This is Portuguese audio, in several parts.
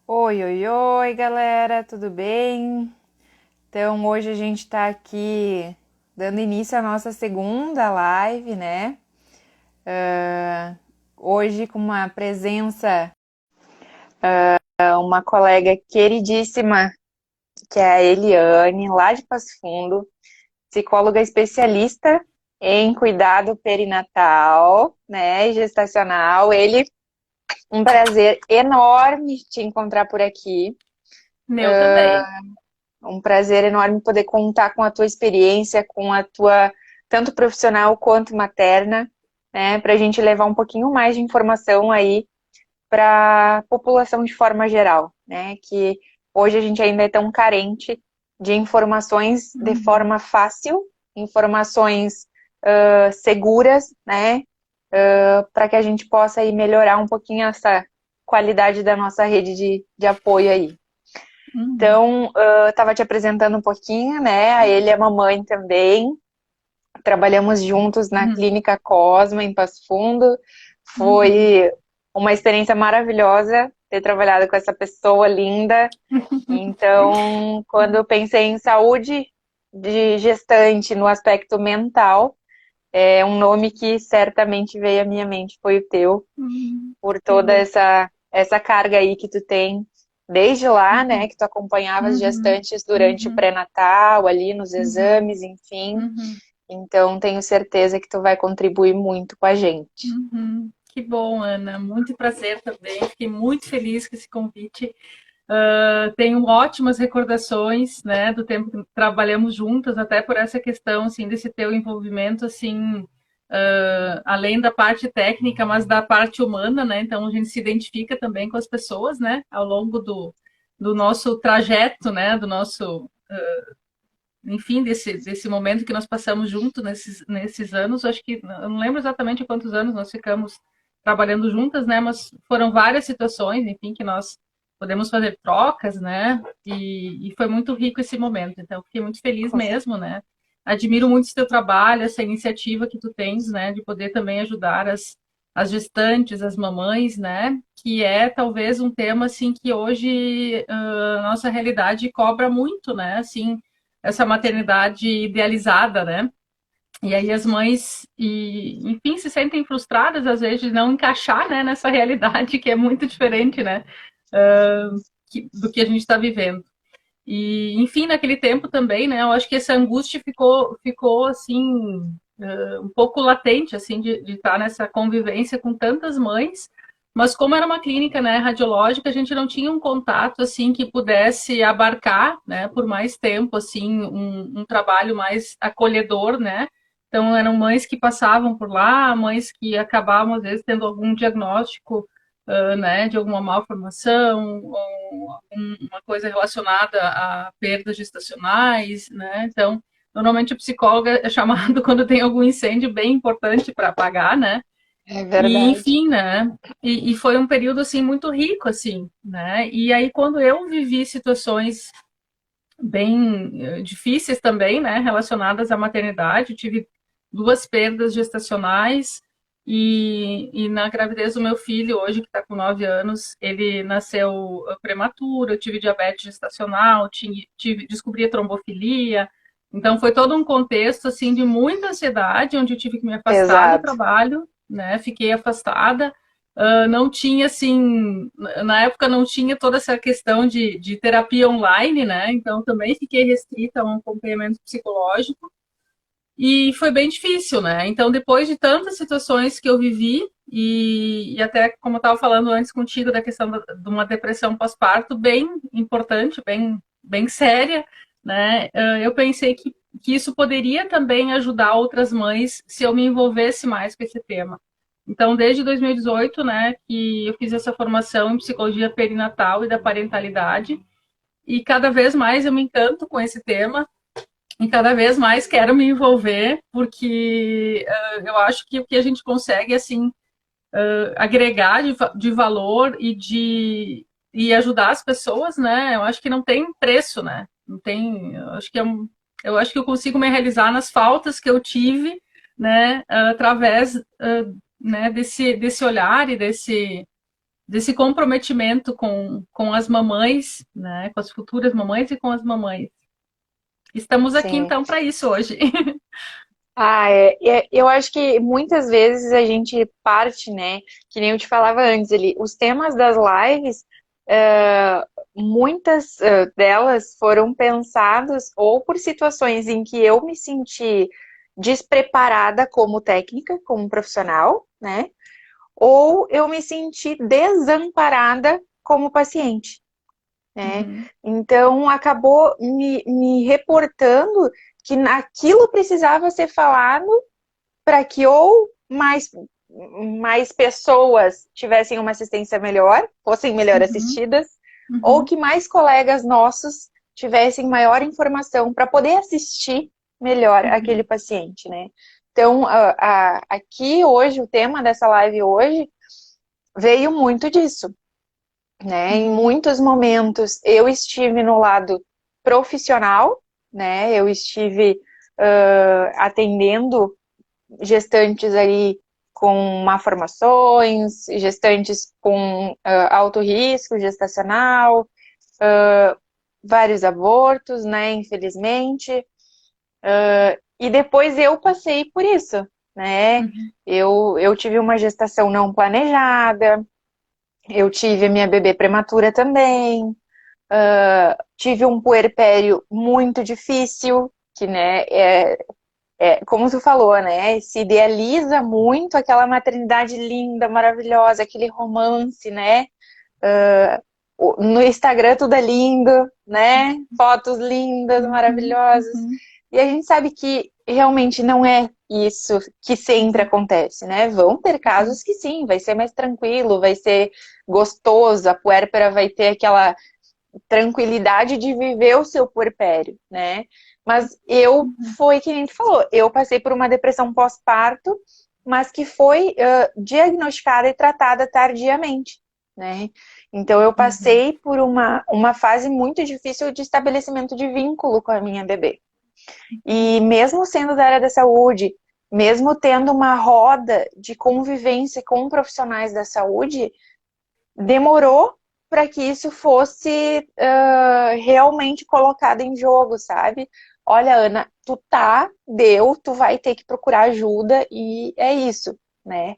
Oi, oi, oi, galera, tudo bem? Então, hoje a gente está aqui dando início à nossa segunda live, né? Hoje com uma presença, uma colega queridíssima, que é a Eliane, lá de Passo Fundo, psicóloga especialista em cuidado perinatal, né, e gestacional. Um prazer enorme te encontrar por aqui. Meu também. Um prazer enorme poder contar com a tua experiência, com a tua, tanto profissional quanto materna, né, para a gente levar um pouquinho mais de informação aí para a população de forma geral, né, que hoje a gente ainda é tão carente de informações de Uhum. forma fácil, informações seguras, né, para que a gente possa aí melhorar um pouquinho essa qualidade da nossa rede de apoio aí. Uhum. Então, eu estava te apresentando um pouquinho, né? A ele e a mamãe também. Trabalhamos juntos na Uhum. Clínica Cosma, em Passo Fundo. Uhum. Foi uma experiência maravilhosa ter trabalhado com essa pessoa linda. Então, quando eu pensei em saúde de gestante no aspecto mental, é um nome que certamente veio à minha mente, foi o teu, Uhum. por Que toda bom. essa carga aí que tu tem desde lá, né, Uhum. que tu acompanhava as Uhum. gestantes durante o Uhum. pré-natal, ali nos Uhum. exames, enfim. Uhum. Então, tenho certeza que tu vai contribuir muito com a gente. Uhum. Que bom, Ana. Muito prazer também. Fiquei muito feliz com esse convite. Tenho ótimas recordações, né, do tempo que trabalhamos juntas, até por essa questão, assim, desse teu envolvimento, assim, além da parte técnica, mas da parte humana, né? Então a gente se identifica também com as pessoas, né, ao longo do nosso trajeto, né, do nosso, enfim, desse momento que nós passamos junto nesses anos. Acho que eu não lembro exatamente quantos anos nós ficamos trabalhando juntas, né? Mas foram várias situações, enfim, que nós podemos fazer trocas, né? E foi muito rico esse momento. Então, fiquei muito feliz Com cer- mesmo, né? Admiro muito esse teu trabalho, essa iniciativa que tu tens, né? De poder também ajudar as gestantes, as mamães, né? Que é talvez um tema assim que hoje a nossa realidade cobra muito, né? Assim, essa maternidade idealizada, né? E aí as mães, enfim, se sentem frustradas às vezes de não encaixar, né, nessa realidade que é muito diferente, né, do que a gente está vivendo. E, enfim, naquele tempo também, né, eu acho que essa angústia ficou assim, um pouco latente, assim, de estar nessa convivência com tantas mães, mas como era uma clínica, né, radiológica, a gente não tinha um contato, assim, que pudesse abarcar, né, por mais tempo, assim, um trabalho mais acolhedor, né, então eram mães que passavam por lá, mães que acabavam, às vezes, tendo algum diagnóstico, né, de alguma malformação, ou uma coisa relacionada a perdas gestacionais, né? Então, normalmente o psicólogo é chamado quando tem algum incêndio bem importante para apagar, né? É E verdade. enfim, né? E foi um período assim muito rico, assim, né? E aí quando eu vivi situações bem difíceis também, né, relacionadas à maternidade, eu tive duas perdas gestacionais e na gravidez do meu filho, hoje que está com 9 anos, ele nasceu prematuro, eu tive diabetes gestacional, descobri a trombofilia, então foi todo um contexto assim de muita ansiedade, onde eu tive que me afastar do Pesado. trabalho, né, fiquei afastada, não tinha assim, na época não tinha toda essa questão de terapia online, né? Então também fiquei restrita a um acompanhamento psicológico e foi bem difícil, né? Então depois de tantas situações que eu vivi e até como eu estava falando antes contigo da questão de uma depressão pós-parto bem importante, bem séria, né? Eu pensei que isso poderia também ajudar outras mães se eu me envolvesse mais com esse tema. Então, desde 2018, né, que eu fiz essa formação em psicologia perinatal e da parentalidade, e cada vez mais eu me encanto com esse tema e cada vez mais quero me envolver, porque eu acho que o que a gente consegue, assim, agregar de valor e ajudar as pessoas, né, eu acho que não tem preço, né, não tem, eu acho que eu consigo me realizar nas faltas que eu tive, né, através, né, desse olhar e desse comprometimento com as mamães, né? Com as futuras mamães e com as mamães. Estamos aqui, Sim. então, para isso hoje. Eu acho que muitas vezes a gente parte, né? Que nem eu te falava antes ali, os temas das lives, muitas delas foram pensadas ou por situações em que eu me senti despreparada como técnica, como profissional, né? Ou eu me senti desamparada como paciente, né? Uhum, Então, acabou me reportando que aquilo precisava ser falado para que ou mais pessoas tivessem uma assistência melhor, fossem melhor uhum, assistidas, ou uhum, que mais colegas nossos tivessem maior informação para poder assistir melhor aquele uhum, paciente, né? Então, aqui hoje, o tema dessa live hoje veio muito disso, né? Em uhum, muitos momentos eu estive no lado profissional, né? Eu estive atendendo gestantes aí com malformações, gestantes com alto risco gestacional, vários abortos, né? Infelizmente. E depois eu passei por isso, né? uhum, Eu tive uma gestação não planejada, eu tive a minha bebê prematura também, tive um puerpério muito difícil, que, né, como tu falou, né, se idealiza muito aquela maternidade linda, maravilhosa, aquele romance, né, no Instagram tudo é lindo, né, fotos lindas, uhum, maravilhosas, uhum, e a gente sabe que realmente não é isso que sempre uhum, acontece, né, vão ter uhum, casos que sim, vai ser mais tranquilo, vai ser gostoso, a puérpera vai ter aquela tranquilidade de viver o seu puerpério, né? Mas uhum, foi que a gente falou, eu passei por uma depressão pós-parto, mas que foi diagnosticada e tratada tardiamente, né? Então eu uhum, passei por uma fase muito difícil de estabelecimento de vínculo com a minha bebê. E mesmo sendo da área da saúde, mesmo tendo uma roda de convivência com profissionais da saúde, demorou para que isso fosse realmente colocado em jogo, sabe? Olha, Ana, deu, tu vai ter que procurar ajuda e é isso, né?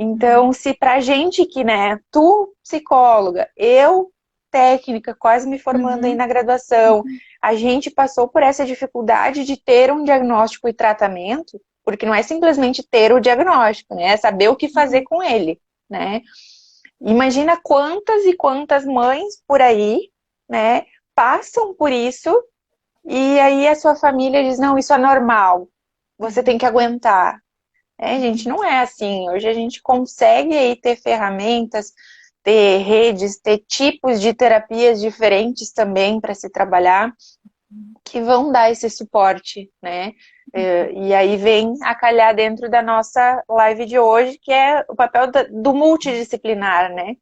uhum, Então, se pra gente que, né, tu psicóloga, eu técnica, quase me formando aí uhum, na graduação, a gente passou por essa dificuldade de ter um diagnóstico e tratamento, porque não é simplesmente ter o diagnóstico, né? É saber o que fazer uhum, com ele, né? Imagina quantas e quantas mães por aí, né, passam por isso e aí a sua família diz, não, isso é normal, você tem uhum, que aguentar. É, gente, uhum, não é assim. Hoje a gente consegue aí ter ferramentas, ter redes, ter tipos de terapias diferentes também para se trabalhar que vão dar esse suporte, né? E aí vem a calhar dentro da nossa live de hoje, que é o papel do multidisciplinar, né?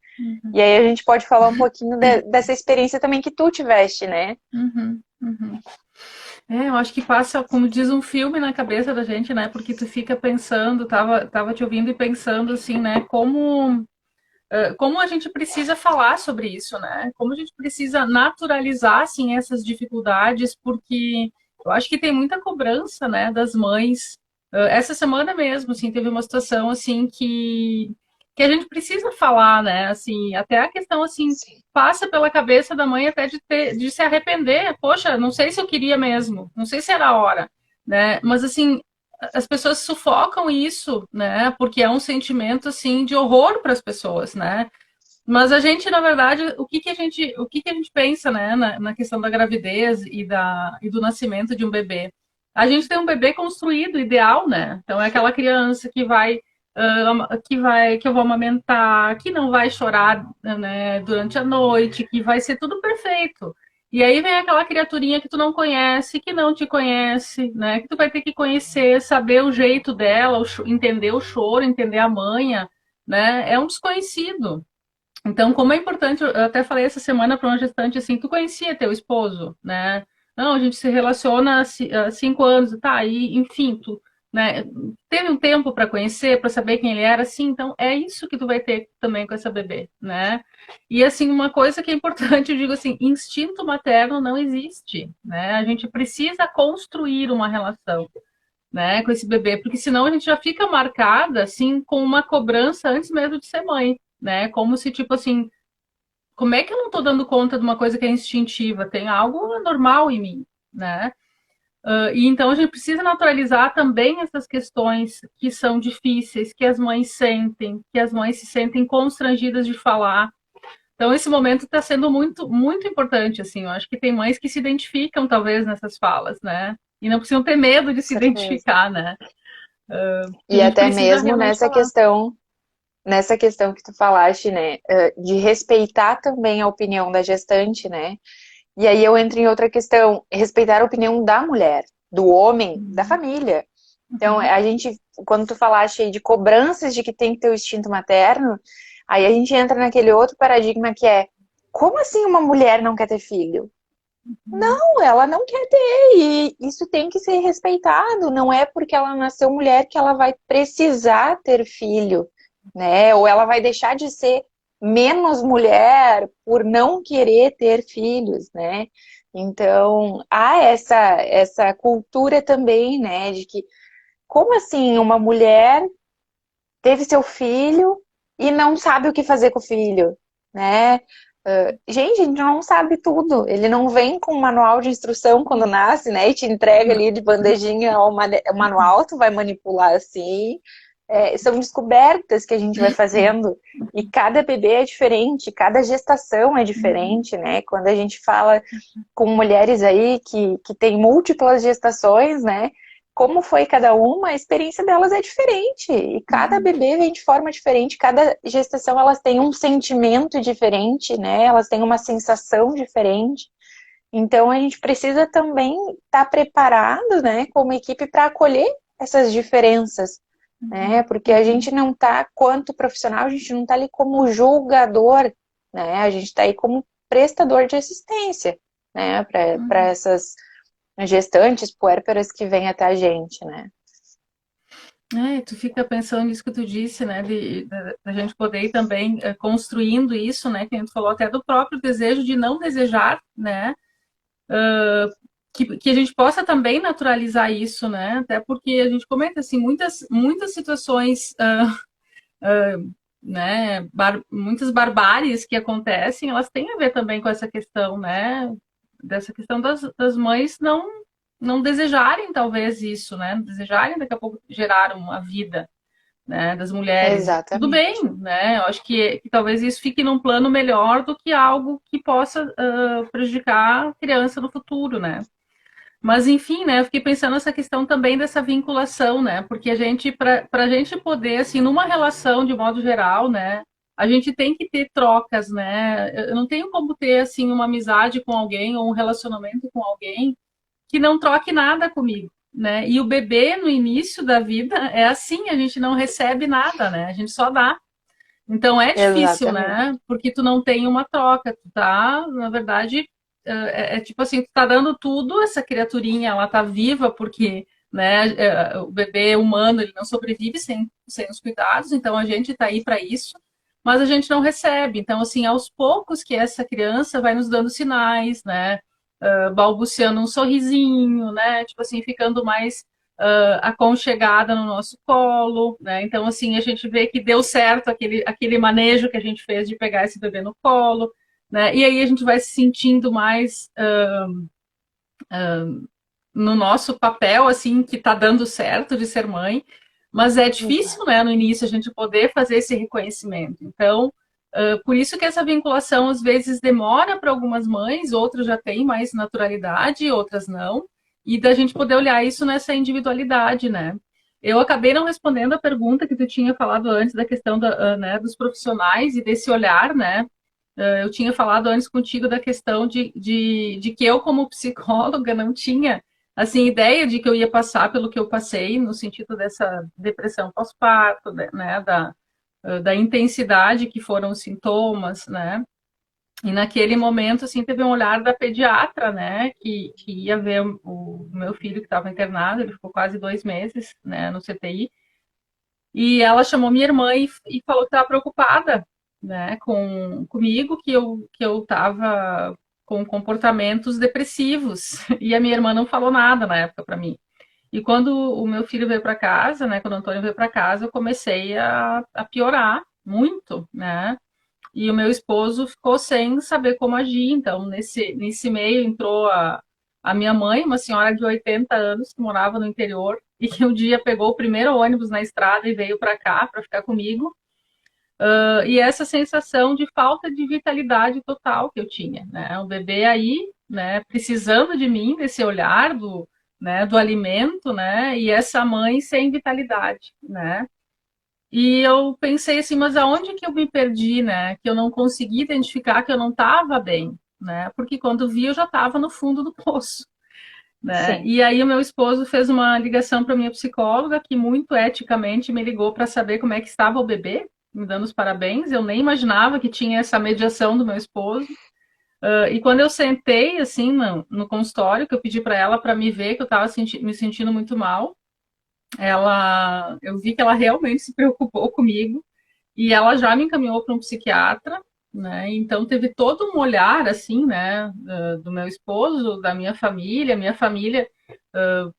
E uhum, aí a gente pode falar um pouquinho dessa experiência também que tu tiveste, né? uhum, uhum. Eu acho que passa, como diz, um filme na cabeça da gente, né? Porque tu fica pensando, tava te ouvindo e pensando assim, né? Como a gente precisa falar sobre isso, né? Como a gente precisa naturalizar, assim, essas dificuldades, porque eu acho que tem muita cobrança, né, das mães. Essa semana mesmo, assim, teve uma situação, assim, que a gente precisa falar, né? Assim, até a questão, assim, Sim. passa pela cabeça da mãe até de se arrepender. Poxa, não sei se eu queria mesmo, não sei se era a hora, né? Mas, assim, as pessoas sufocam isso, né? Porque é um sentimento assim de horror para as pessoas, né? Mas a gente, na verdade, o que a gente pensa, né, na questão da gravidez e do nascimento de um bebê? A gente tem um bebê construído, ideal, né? Então é aquela criança que eu vou amamentar, que não vai chorar, né, durante a noite, que vai ser tudo perfeito. E aí vem aquela criaturinha que tu não conhece, que não te conhece, né? Que tu vai ter que conhecer, saber o jeito dela, entender o choro, entender a manha, né? É um desconhecido. Então, como é importante, eu até falei essa semana para uma gestante assim, tu conhecia teu esposo, né? Não, a gente se relaciona há 5 anos, tá? E, enfim, né? Teve um tempo para conhecer, para saber quem ele era, sim, então é isso que tu vai ter também com essa bebê, né? E assim, uma coisa que é importante, eu digo assim, instinto materno não existe, né? A gente precisa construir uma relação, né, com esse bebê, porque senão a gente já fica marcada assim com uma cobrança antes mesmo de ser mãe, né? Como se tipo assim, como é que eu não tô dando conta de uma coisa que é instintiva? Tem algo anormal em mim, né? E então a gente precisa naturalizar também essas questões que são difíceis, que as mães sentem, que as mães se sentem constrangidas de falar. Então esse momento está sendo muito, muito importante, assim. Eu acho que tem mães que se identificam talvez nessas falas, né? E não precisam ter medo de se Certeza. identificar, né? Que a E gente até precisa mesmo realmente falar. nessa questão que tu falaste, né, de respeitar também a opinião da gestante, né? E aí eu entro em outra questão, respeitar a opinião da mulher, do homem, da Uhum, família. Então, uhum, a gente, quando tu falaste aí de cobranças de que tem que ter o instinto materno, aí a gente entra naquele outro paradigma que é, como assim uma mulher não quer ter filho? uhum, Não, ela não quer ter, e isso tem que ser respeitado, não é porque ela nasceu mulher que ela vai precisar ter filho, né? Ou ela vai deixar de ser menos mulher por não querer ter filhos, né? Então, há essa cultura também, né, de que como assim uma mulher teve seu filho e não sabe o que fazer com o filho, né? Gente, a gente não sabe tudo. Ele não vem com um manual de instrução quando nasce, né? E te entrega ali de bandejinha o manual, tu vai manipular assim. São descobertas que a gente vai fazendo e cada bebê é diferente, cada gestação é uhum, diferente, né? Quando a gente fala com mulheres aí que têm múltiplas gestações, né? Como foi cada uma, a experiência delas é diferente. E cada uhum, bebê vem de forma diferente, cada gestação elas têm um sentimento diferente, né? Elas têm uma sensação diferente. Então a gente precisa também estar preparado, né, como equipe para acolher essas diferenças, né? uhum, Porque a uhum, gente não está, quanto profissional, a gente não está ali como julgador, né? A gente está aí como prestador de assistência, né, para uhum. essas gestantes, puérperas que vêm até a gente, né? Tu fica pensando nisso que tu disse, né, da gente poder ir também construindo isso, né, que a gente falou até do próprio desejo de não desejar, né, que a gente possa também naturalizar isso, né, até porque a gente comenta, assim, muitas situações, né, muitas barbáries que acontecem, elas têm a ver também com essa questão, né, dessa questão das mães não desejarem talvez isso, né, não desejarem daqui a pouco gerar uma vida, né, das mulheres. E tudo bem, Exatamente. né? Eu acho que talvez isso fique num plano melhor do que algo que possa prejudicar a criança no futuro, né? Mas enfim, né? Eu fiquei pensando nessa questão também dessa vinculação, né? Porque a gente, para a gente poder, assim, numa relação de modo geral, né? A gente tem que ter trocas, né? Eu não tenho como ter assim uma amizade com alguém ou um relacionamento com alguém que não troque nada comigo, né? E o bebê no início da vida é assim, a gente não recebe nada, né? A gente só dá. Então é difícil, Exatamente. né? Porque tu não tem uma troca, tu tá, na verdade, é tipo assim, tu tá dando tudo, essa criaturinha, ela tá viva porque, né, o bebê humano, ele não sobrevive sem os cuidados, então a gente tá aí para isso, mas a gente não recebe. Então, assim, aos poucos que essa criança vai nos dando sinais, né? Balbuciando um sorrisinho, né? Tipo assim, ficando mais aconchegada no nosso colo, né? Então, assim, a gente vê que deu certo aquele manejo que a gente fez de pegar esse bebê no colo, né? E aí a gente vai se sentindo mais no nosso papel, assim, que tá dando certo de ser mãe, mas é difícil, Exato. né, no início, a gente poder fazer esse reconhecimento. Então, por isso que essa vinculação às vezes demora para algumas mães, outras já têm mais naturalidade, outras não, e da gente poder olhar isso nessa individualidade, né? Eu acabei não respondendo a pergunta que tu tinha falado antes da questão né, dos profissionais e desse olhar, né? Eu tinha falado antes contigo da questão de que eu, como psicóloga, não tinha assim ideia de que eu ia passar pelo que eu passei, no sentido dessa depressão pós-parto, né, da intensidade que foram os sintomas, né? E naquele momento, assim, teve um olhar da pediatra, né, que ia ver o meu filho que estava internado, ele ficou quase 2 meses, né, no CTI, e ela chamou minha irmã e falou que estava preocupada, né, comigo, que eu estava com comportamentos depressivos, e a minha irmã não falou nada na época para mim. E quando o meu filho veio para casa, né, quando o Antônio veio para casa, eu comecei a piorar muito, né, e o meu esposo ficou sem saber como agir. Então, nesse meio entrou a minha mãe, uma senhora de 80 anos que morava no interior e que um dia pegou o primeiro ônibus na estrada e veio para cá para ficar comigo. E essa sensação de falta de vitalidade total que eu tinha, né? O bebê aí, né, precisando de mim, desse olhar do alimento, né? E essa mãe sem vitalidade, né? E eu pensei assim, mas aonde que eu me perdi, né? Que eu não consegui identificar que eu não estava bem, né? Porque quando vi eu já estava no fundo do poço, né? Sim. E aí o meu esposo fez uma ligação para minha psicóloga, que muito eticamente me ligou para saber como é que estava o bebê, me dando os parabéns. Eu nem imaginava que tinha essa mediação do meu esposo. E quando eu sentei assim no consultório, que eu pedi para ela para me ver que eu estava me sentindo muito mal, eu vi que ela realmente se preocupou comigo e ela já me encaminhou para um psiquiatra, né? Então teve todo um olhar assim, né, do meu esposo, da minha família. Minha família,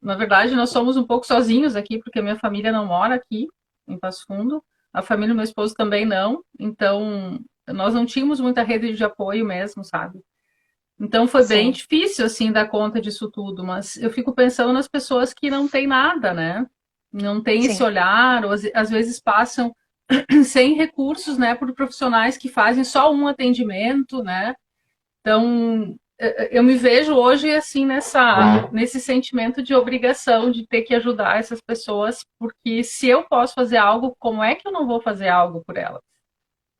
na verdade, nós somos um pouco sozinhos aqui, porque minha família não mora aqui em Passo Fundo. A família do meu esposo também não. Então nós não tínhamos muita rede de apoio mesmo, sabe? Então foi bem Sim. difícil assim dar conta disso tudo, mas eu fico pensando nas pessoas que não têm nada, né? Não tem esse Sim. olhar, ou às vezes passam sem recursos, né, por profissionais que fazem só um atendimento, né? Então, eu me vejo hoje assim nesse sentimento de obrigação de ter que ajudar essas pessoas, porque se eu posso fazer algo, como é que eu não vou fazer algo por elas,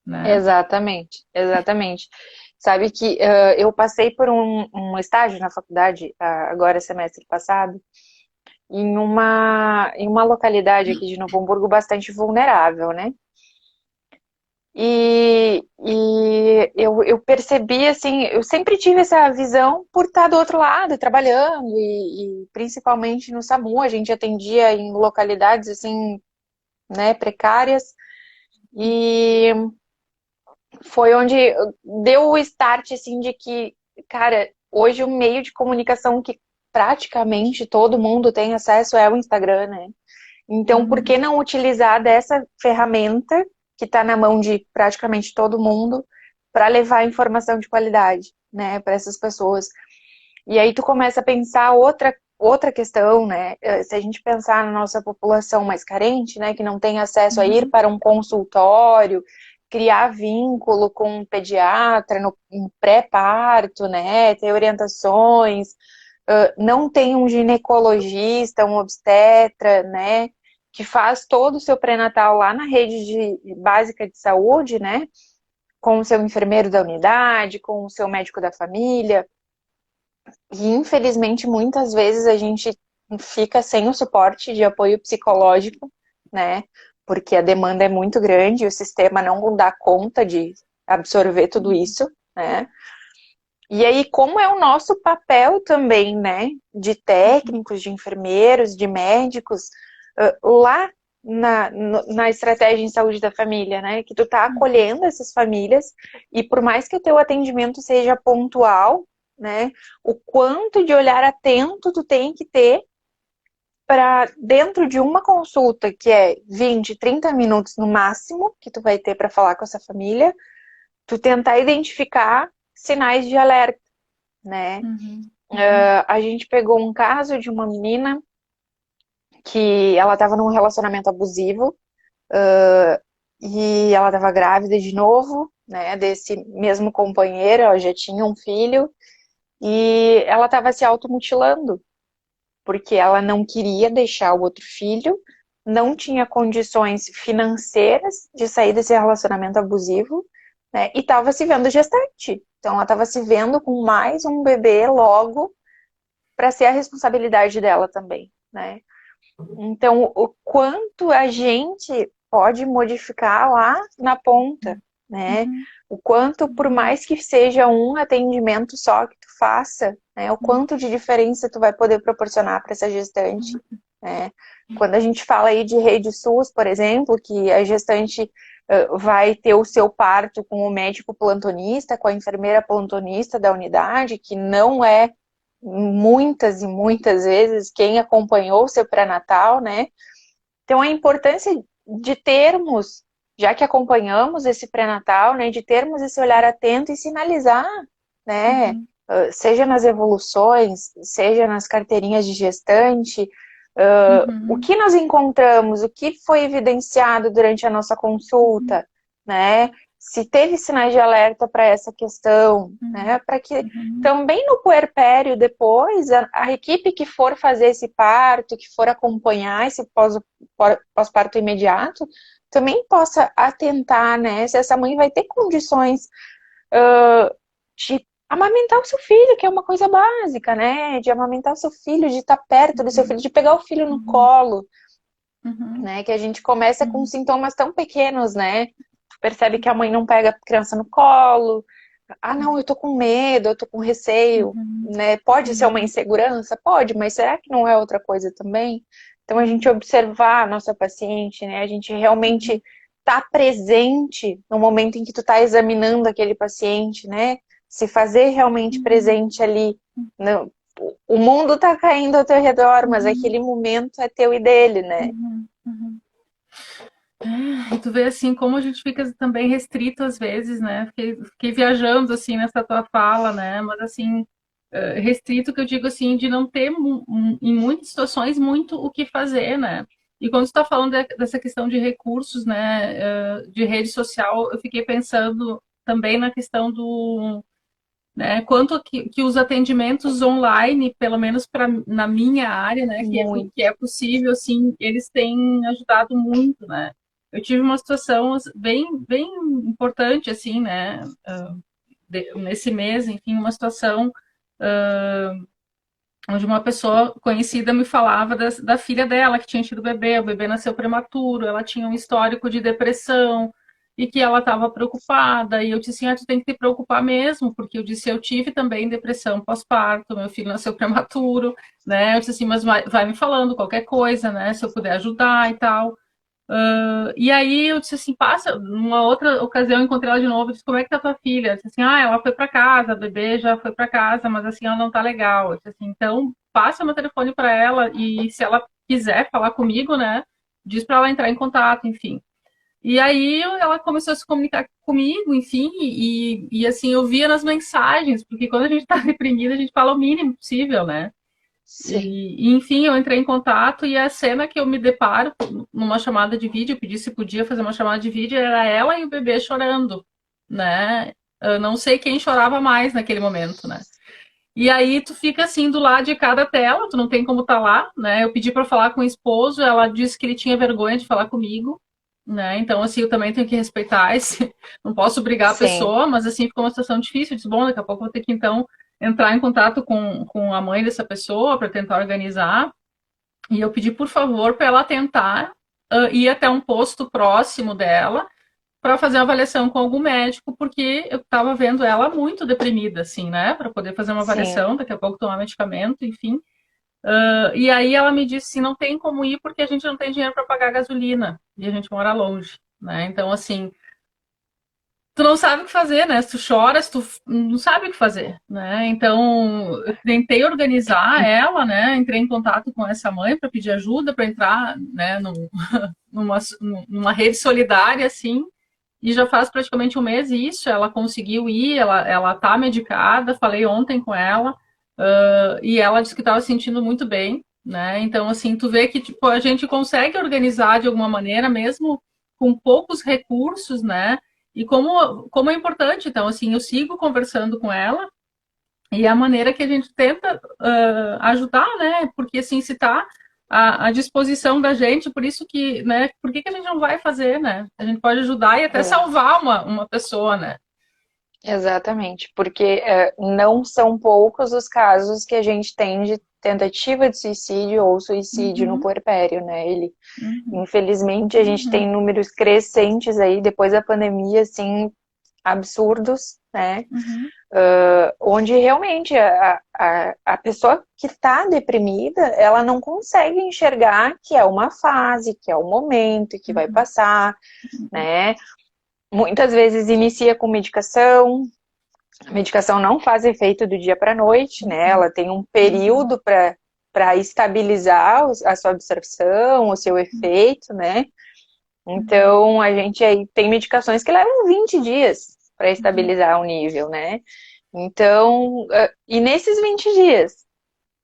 né? Exatamente, exatamente. Sabe que eu passei por um estágio na faculdade, agora semestre passado, em uma localidade aqui de Novo Hamburgo bastante vulnerável, né? E eu percebi, assim, eu sempre tive essa visão por estar do outro lado, trabalhando, e principalmente no SAMU, a gente atendia em localidades, assim, né, precárias, e foi onde deu o start, assim, de que, cara, hoje o meio de comunicação que praticamente todo mundo tem acesso é o Instagram, né? Então, por que Uhum. não utilizar dessa ferramenta que está na mão de praticamente todo mundo para levar informação de qualidade, né, para essas pessoas? E aí tu começa a pensar outra questão, né? Se a gente pensar na nossa população mais carente, né, que não tem acesso a ir Uhum. para um consultório, criar vínculo com um pediatra no pré-parto, né, ter orientações, não tem um ginecologista, um obstetra, né, que faz todo o seu pré-natal lá na rede básica de saúde, né, com o seu enfermeiro da unidade, com o seu médico da família. E infelizmente muitas vezes a gente fica sem o suporte de apoio psicológico, né, porque a demanda é muito grande e o sistema não dá conta de absorver tudo isso, né. E aí, como é o nosso papel também, né, de técnicos, de enfermeiros, de médicos, lá na estratégia em saúde da família, né, que tu tá acolhendo essas famílias e por mais que o teu atendimento seja pontual, né, o quanto de olhar atento tu tem que ter para dentro de uma consulta que é 20, 30 minutos no máximo que tu vai ter para falar com essa família, tu tentar identificar sinais de alerta, né? Uhum. Uhum. A gente pegou um caso de uma menina que ela estava num relacionamento abusivo e ela estava grávida de novo, né? Desse mesmo companheiro, ela já tinha um filho e ela estava se automutilando porque ela não queria deixar o outro filho, não tinha condições financeiras de sair desse relacionamento abusivo, né? E estava se vendo gestante. Então ela estava se vendo com mais um bebê logo para ser a responsabilidade dela também, né? Então, o quanto a gente pode modificar lá na ponta, né? O quanto, por mais que seja um atendimento só que tu faça, né? O quanto de diferença tu vai poder proporcionar para essa gestante, né? Quando a gente fala aí de rede SUS, por exemplo, que a gestante vai ter o seu parto com o médico plantonista, com a enfermeira plantonista da unidade, que não é muitas e muitas vezes quem acompanhou o seu pré-natal, né? Então, a importância de termos, já que acompanhamos esse pré-natal, né, de termos esse olhar atento e sinalizar, né, seja nas evoluções, seja nas carteirinhas de gestante, o que nós encontramos, o que foi evidenciado durante a nossa consulta, né, se teve sinais de alerta para essa questão, né, para que também no puerpério depois, a equipe que for fazer esse parto, que for acompanhar esse pós-parto imediato, também possa atentar, né, se essa mãe vai ter condições de amamentar o seu filho, que é uma coisa básica, né, de amamentar o seu filho, de estar perto do seu filho, de pegar o filho no colo, né, que a gente começa com sintomas tão pequenos, né, tu percebe que a mãe não pega a criança no colo, não, eu tô com medo, eu tô com receio, né, pode ser uma insegurança? Pode, mas será que não é outra coisa também? Então, a gente observar a nossa paciente, né, a gente realmente tá presente no momento em que tu tá examinando aquele paciente, né, se fazer realmente presente ali, no, o mundo tá caindo ao teu redor, mas aquele momento é teu e dele, né? E tu vê assim como a gente fica também restrito às vezes, né? Fiquei viajando assim nessa tua fala, né? Mas assim, restrito que eu digo assim, de não ter em muitas situações muito o que fazer, né? E quando você está falando dessa questão de recursos, né, de rede social, eu fiquei pensando também na questão do, né, quanto que os atendimentos online, pelo menos na minha área, né, que é possível, assim, eles têm ajudado muito, né? Eu tive uma situação bem importante, assim, né, nesse mês, enfim, uma situação onde uma pessoa conhecida me falava da filha dela, que tinha tido bebê, o bebê nasceu prematuro, ela tinha um histórico de depressão e que ela estava preocupada. E eu disse assim, tu tem que te preocupar mesmo, porque eu disse, eu tive também depressão pós-parto, meu filho nasceu prematuro, né? Eu disse assim, mas vai me falando qualquer coisa, né? Se eu puder ajudar e tal. E aí eu disse assim, passa, numa outra ocasião eu encontrei ela de novo, eu disse, como é que tá tua filha? Eu disse assim, ela foi para casa, a bebê já foi para casa, mas assim, ela não tá legal. Eu disse assim, então passa meu telefone para ela e se ela quiser falar comigo, né, diz para ela entrar em contato, enfim. E aí ela começou a se comunicar comigo, enfim, e assim, eu via nas mensagens, porque quando a gente tá deprimida, a gente fala o mínimo possível, né? Sim. Enfim, eu entrei em contato e a cena que eu me deparo numa chamada de vídeo, eu pedi se podia fazer uma chamada de vídeo, era ela e o bebê chorando, né? Eu não sei quem chorava mais naquele momento, né? E aí tu fica assim do lado de cada tela, tu não tem como estar lá, né? Eu pedi para falar com o esposo, ela disse que ele tinha vergonha de falar comigo, né? Então assim, eu também tenho que respeitar esse, não posso obrigar a Sim. pessoa, mas assim ficou uma situação difícil. Eu disse, bom, daqui a pouco eu vou ter que então entrar em contato com a mãe dessa pessoa para tentar organizar. E eu pedi por favor para ela tentar ir até um posto próximo dela para fazer uma avaliação com algum médico, porque eu estava vendo ela muito deprimida, assim, né? Para poder fazer uma Sim. avaliação, daqui a pouco tomar medicamento, enfim. E aí ela me disse assim, não tem como ir porque a gente não tem dinheiro para pagar gasolina e a gente mora longe, né? Então, assim, tu não sabe o que fazer, né? Se tu choras, tu não sabe o que fazer, né? Então, eu tentei organizar ela, né? Entrei em contato com essa mãe para pedir ajuda, para entrar, né, numa rede solidária, assim, e já faz praticamente um mês isso, ela conseguiu ir, ela tá medicada, falei ontem com ela, e ela disse que estava se sentindo muito bem, né? Então, assim, tu vê que tipo, a gente consegue organizar de alguma maneira, mesmo com poucos recursos, né? E como é importante, então, assim, eu sigo conversando com ela, e é a maneira que a gente tenta ajudar, né? Porque assim, se está à disposição da gente, por isso que, né? Por que a gente não vai fazer, né? A gente pode ajudar e até É. salvar uma pessoa, né? Exatamente, porque não são poucos os casos que a gente tem de tentativa de suicídio ou suicídio no Uhum, puerpério, né? uhum, Infelizmente, a gente uhum, tem números crescentes aí depois da pandemia, assim, absurdos, né? Uhum. Onde realmente a pessoa que está deprimida, ela não consegue enxergar que é uma fase, que é um momento, que vai Uhum. passar, né? Muitas vezes inicia com medicação, a medicação não faz efeito do dia para a noite, né? Uhum. Ela tem um Uhum. período para estabilizar a sua absorção, o seu efeito, né? Uhum. Então, a gente aí tem medicações que levam 20 dias para Uhum. estabilizar o nível, né? Então, e nesses 20 dias,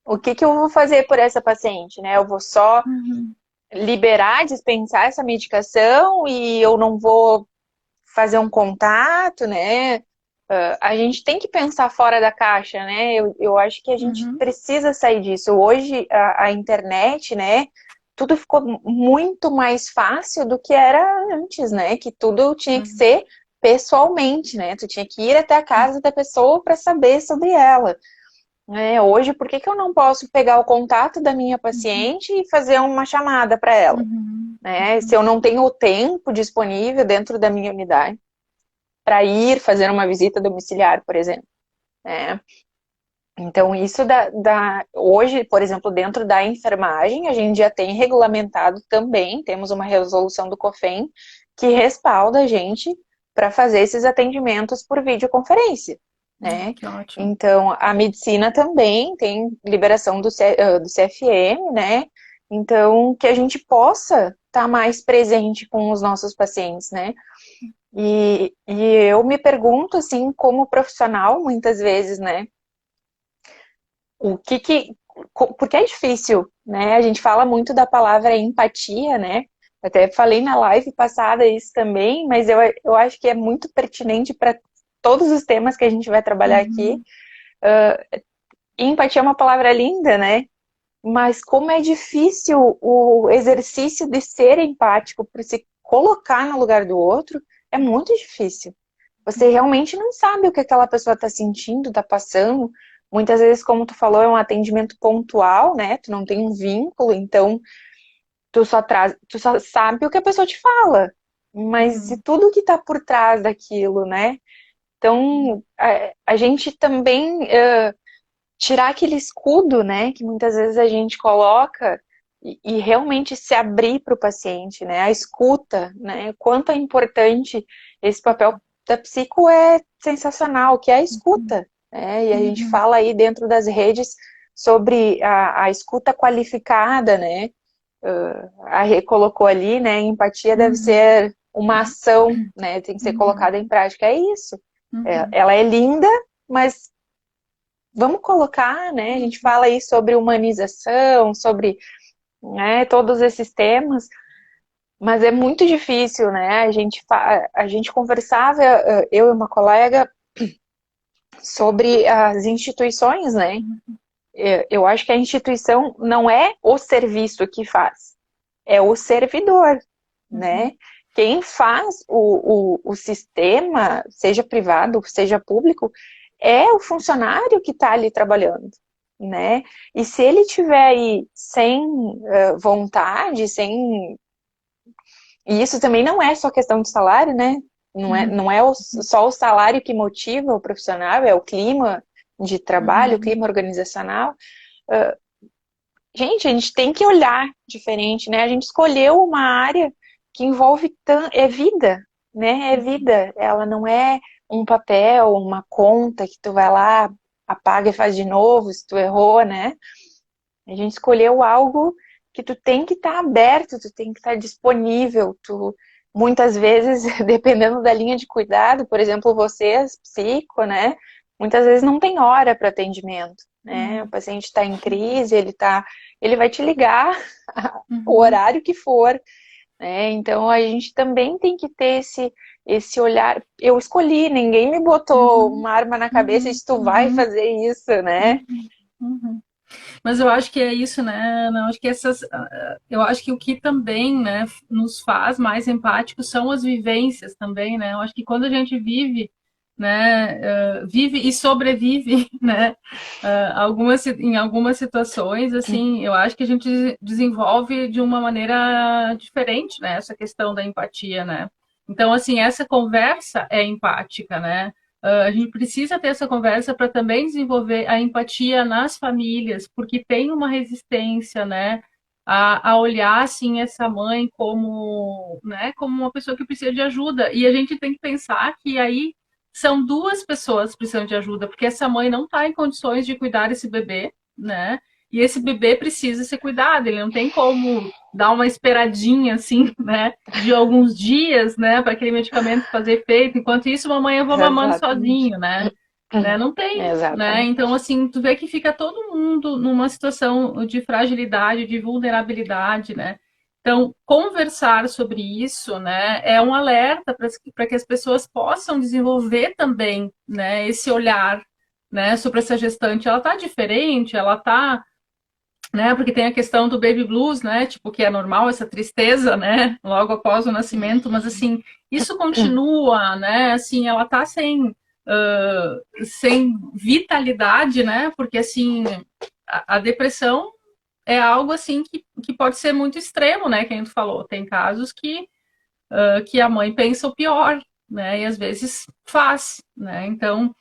o que que eu vou fazer por essa paciente, né? Eu vou só Uhum. liberar, dispensar essa medicação e eu não vou fazer um contato, né? A gente tem que pensar fora da caixa, né? Eu acho que a gente Uhum. precisa sair disso. Hoje, a internet, né? Tudo ficou muito mais fácil do que era antes, né? Que tudo tinha que Uhum. ser pessoalmente, né? Tu tinha que ir até a casa da pessoa para saber sobre ela. Né? Hoje, por que que eu não posso pegar o contato da minha Uhum. paciente e fazer uma chamada para ela? Uhum. Né? Se eu não tenho o tempo disponível dentro da minha unidade para ir fazer uma visita domiciliar, por exemplo. Né? Então, isso hoje, por exemplo, dentro da enfermagem, a gente já tem regulamentado também, temos uma resolução do COFEN que respalda a gente para fazer esses atendimentos por videoconferência, né? Que ótimo. Então, a medicina também tem liberação do CFM, né? Então, que a gente possa estar mais presente com os nossos pacientes, né? E eu me pergunto, assim, como profissional, muitas vezes, né? O que que. Porque é difícil, né? A gente fala muito da palavra empatia, né? Até falei na live passada isso também, mas eu acho que é muito pertinente para todos os temas que a gente vai trabalhar aqui. Uhum. Empatia é uma palavra linda, né? Mas como é difícil o exercício de ser empático, por se colocar no lugar do outro, é muito difícil. Você realmente não sabe o que aquela pessoa está sentindo, está passando. Muitas vezes, como tu falou, é um atendimento pontual, né? Tu não tem um vínculo, então tu só sabe o que a pessoa te fala. Mas e Uhum. tudo que está por trás daquilo, né? Então, a gente também tirar aquele escudo, né, que muitas vezes a gente coloca e realmente se abrir para o paciente, né, a escuta, né, quanto é importante esse papel da psico é sensacional, que é a escuta, né, e a gente Uhum. fala aí dentro das redes sobre a escuta qualificada, né, a Rê colocou ali, né, empatia deve Uhum. ser uma ação, né, tem que ser Uhum. colocada em prática, é isso. Uhum. Ela é linda, mas vamos colocar, né? A gente fala aí sobre humanização, sobre, né, todos esses temas, mas é muito difícil, né? A gente conversava, eu e uma colega, sobre as instituições, né? Eu acho que a instituição não é o serviço que faz, é o servidor, né? Uhum. Quem faz o sistema, seja privado, seja público, é o funcionário que está ali trabalhando, né? E se ele tiver aí sem vontade, sem. E isso também não é só questão de salário, né? Uhum. Não é só o salário que motiva o profissional, é o clima de trabalho, o Uhum. clima organizacional. Gente, a gente tem que olhar diferente, né? A gente escolheu uma área que envolve é vida, né? É vida. Ela não é um papel, uma conta que tu vai lá, apaga e faz de novo se tu errou, né? A gente escolheu algo que tu tem que estar aberto, tu tem que estar disponível. Tu muitas vezes, dependendo da linha de cuidado, por exemplo, vocês, psico, né? Muitas vezes não tem hora para atendimento, né? O Uhum. paciente está em crise, ele vai te ligar o Uhum. horário que for, né? Então a gente também tem que ter esse olhar. Eu escolhi, ninguém me botou Uhum. uma arma na cabeça e Uhum. disse, tu vai Uhum. fazer isso, né? Uhum. Uhum. Mas eu acho que é isso, né? Não, acho que eu acho que o que também, né, nos faz mais empáticos são as vivências também, né? Eu acho que quando a gente vive, né, vive e sobrevive, né, em algumas situações, assim, eu acho que a gente desenvolve de uma maneira diferente, né, essa questão da empatia, né? Então, assim, essa conversa é empática, né? A gente precisa ter essa conversa para também desenvolver a empatia nas famílias, porque tem uma resistência, né? A olhar, assim, essa mãe como, né, como uma pessoa que precisa de ajuda. E a gente tem que pensar que aí são duas pessoas que precisam de ajuda, porque essa mãe não está em condições de cuidar desse bebê, né? E esse bebê precisa ser cuidado, ele não tem como dar uma esperadinha, assim, né, de alguns dias, né, para aquele medicamento fazer efeito. Enquanto isso, mamãe, eu vou mamando Exatamente. sozinho, né? Não tem, né? Exatamente. Então, assim, tu vê que fica todo mundo numa situação de fragilidade, de vulnerabilidade, né? Então, conversar sobre isso, né, é um alerta para que as pessoas possam desenvolver também, né, esse olhar, né, sobre essa gestante. Ela tá diferente, ela tá, né? Porque tem a questão do baby blues, né? Tipo, que é normal essa tristeza, né? Logo após o nascimento, mas assim, isso continua, né? Assim, ela tá sem vitalidade, né? Porque assim, a depressão é algo assim que pode ser muito extremo, né? Que a gente falou. Tem casos que a mãe pensa o pior, né? E às vezes faz, né? Então,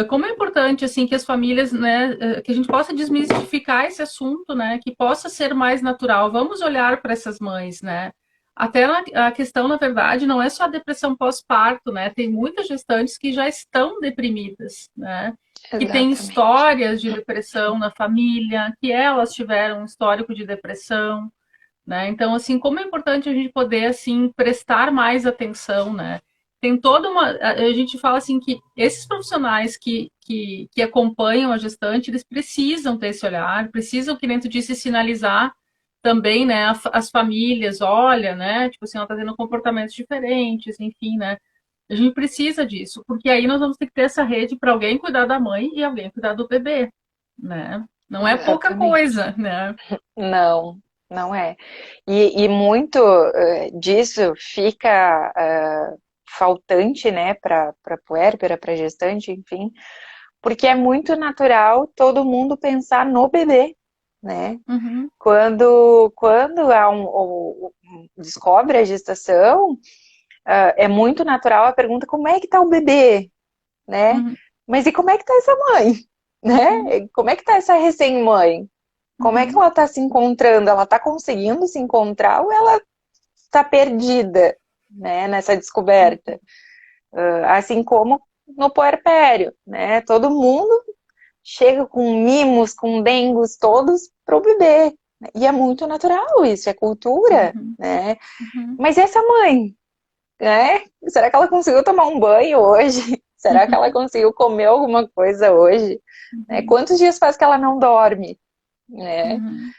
como é importante assim que as famílias, né, que a gente possa desmistificar esse assunto, né, que possa ser mais natural. Vamos olhar para essas mães, né? Até a questão, na verdade, não é só a depressão pós-parto, né? Tem muitas gestantes que já estão deprimidas, né? Que têm Exatamente. histórias de depressão na família, que elas tiveram um histórico de depressão, né? Então, assim, como é importante a gente poder, assim, prestar mais atenção, né? Tem toda uma... A gente fala, assim, que esses profissionais que acompanham a gestante, eles precisam ter esse olhar, precisam, que nem tu disse, sinalizar também, né, as famílias, olha, né, tipo assim, ela tá tendo comportamentos diferentes, enfim, né? A gente precisa disso, porque aí nós vamos ter que ter essa rede para alguém cuidar da mãe e alguém cuidar do bebê, né? Não é pouca Exatamente. coisa, né? Não, não é. E muito disso fica faltante, né, para puérpera, para gestante, enfim, porque é muito natural todo mundo pensar no bebê, né? Uhum, Quando descobre a gestação, é muito natural a pergunta como é que tá o bebê, né? uhum, Mas e como é que tá essa mãe, uhum. né? Como é que tá essa recém-mãe? Como é que Uhum, ela está se encontrando? Ela está conseguindo se encontrar ou ela está perdida, né, nessa descoberta? Assim como no puerpério, né? Todo mundo chega com mimos, com dengos todos para o bebê. E é muito natural isso, é cultura, uhum, né? uhum, Mas e essa mãe, né? Será que ela conseguiu tomar um banho hoje? Será que ela uhum, conseguiu comer alguma coisa hoje? Né? uhum, Quantos dias faz que ela não dorme, né? uhum,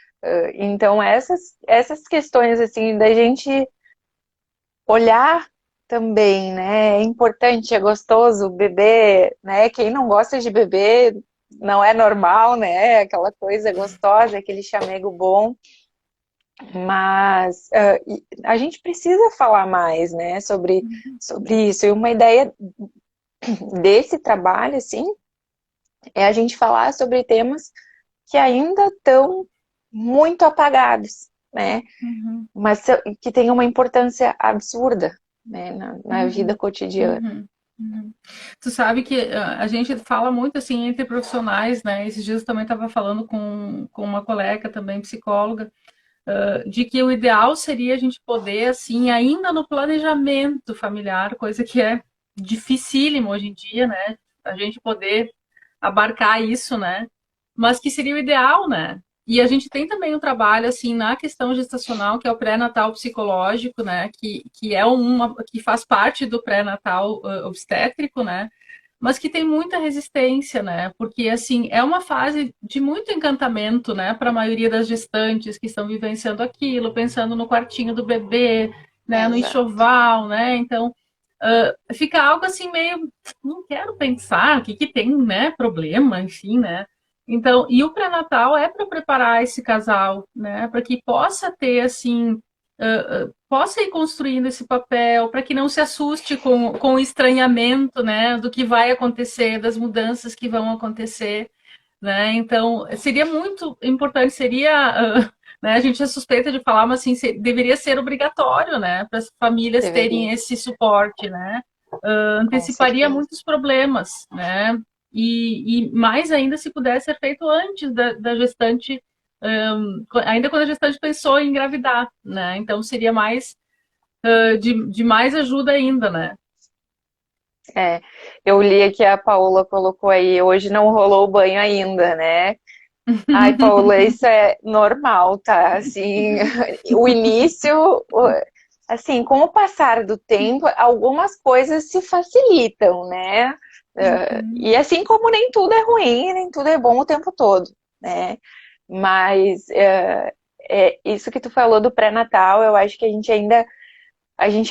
Então, essas questões, assim, da gente olhar também, né? É importante, é gostoso beber, né? Quem não gosta de beber não é normal, né? Aquela coisa gostosa, aquele chamego bom. Mas a gente precisa falar mais, né? Sobre isso. E uma ideia desse trabalho, assim, é a gente falar sobre temas que ainda estão muito apagados, né? uhum, Mas que tem uma importância absurda, né, na vida uhum, cotidiana. uhum, uhum. Tu sabe que a gente fala muito assim entre profissionais, né? Esses dias eu também estava falando com uma colega também, psicóloga, de que o ideal seria a gente poder, assim, ainda no planejamento familiar, coisa que é dificílimo hoje em dia, né? A gente poder abarcar isso, né? Mas que seria o ideal, né? E a gente tem também um trabalho assim na questão gestacional, que é o pré-natal psicológico, né? Que é que faz parte do pré-natal obstétrico, né? Mas que tem muita resistência, né? Porque assim é uma fase de muito encantamento, né? Para a maioria das gestantes que estão vivenciando aquilo, pensando no quartinho do bebê, né? No Exato. enxoval, né? Então fica algo assim meio, não quero pensar o que tem, né, problema, enfim, né? Então, e o pré-natal é para preparar esse casal, né, para que possa ter assim, possa ir construindo esse papel, para que não se assuste com o estranhamento, né, do que vai acontecer, das mudanças que vão acontecer, né? Então, seria muito importante, seria né? A gente é suspeita de falar, mas assim, deveria ser obrigatório, né? Para as famílias terem Deveria, esse suporte, né? com Anteciparia certeza. muitos problemas, né? E mais ainda se pudesse ser feito antes da gestante, ainda quando a gestante pensou em engravidar, né? Então seria mais de mais ajuda ainda, né? É, eu li aqui a Paola colocou aí, hoje não rolou o banho ainda, né? Ai, Paola, isso é normal, tá? Assim, o início, assim, com o passar do tempo, algumas coisas se facilitam, né? E assim como nem tudo é ruim, nem tudo é bom o tempo todo, né? Mas isso que tu falou do pré-natal, eu acho que a gente